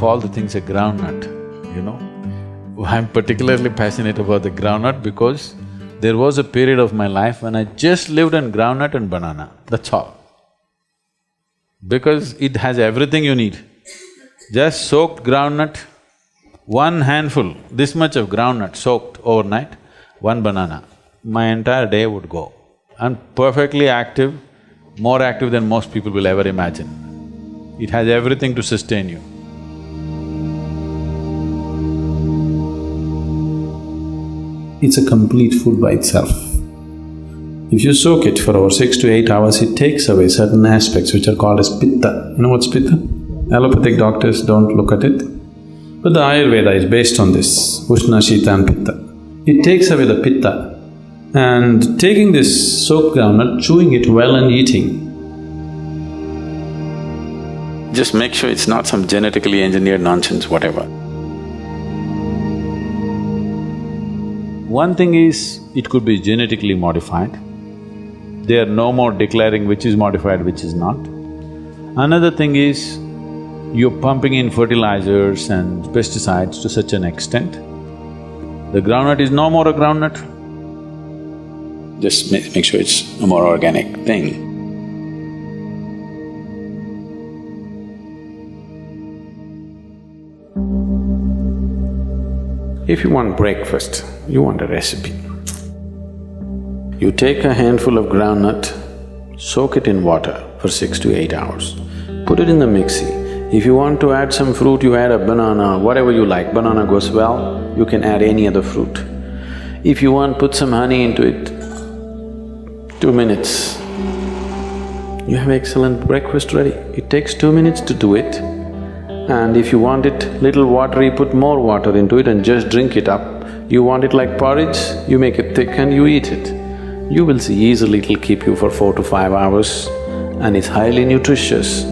all the things a groundnut, you know. I'm particularly passionate about the groundnut because there was a period of my life when I just lived on groundnut and banana, that's all. Because it has everything you need. Just soaked groundnut, one handful, this much of groundnut soaked overnight, one banana, my entire day would go. I'm perfectly active, more active than most people will ever imagine. It has everything to sustain you. It's a complete food by itself. If you soak it for over 6 to 8 hours, it takes away certain aspects which are called as pitta. You know what's pitta? Allopathic doctors don't look at it, but the Ayurveda is based on this, Ushna, Shita and Pitta. It takes away the pitta, and taking this soaked groundnut, chewing it well and eating. Just make sure it's not some genetically engineered nonsense, whatever. One thing is, it could be genetically modified. They are no more declaring which is modified, which is not. Another thing is, you're pumping in fertilizers and pesticides to such an extent, the groundnut is no more a groundnut. Just make sure it's a more organic thing. If you want breakfast, you want a recipe. You take a handful of groundnut, soak it in water for 6 to 8 hours, put it in the mixie. If you want to add some fruit, you add a banana, whatever you like. Banana goes well, you can add any other fruit. If you want, put some honey into it, 2 minutes, you have excellent breakfast ready. It takes 2 minutes to do it. And if you want it little watery, put more water into it and just drink it up. You want it like porridge, you make it thick and you eat it. You will see easily it'll keep you for 4 to 5 hours and it's highly nutritious.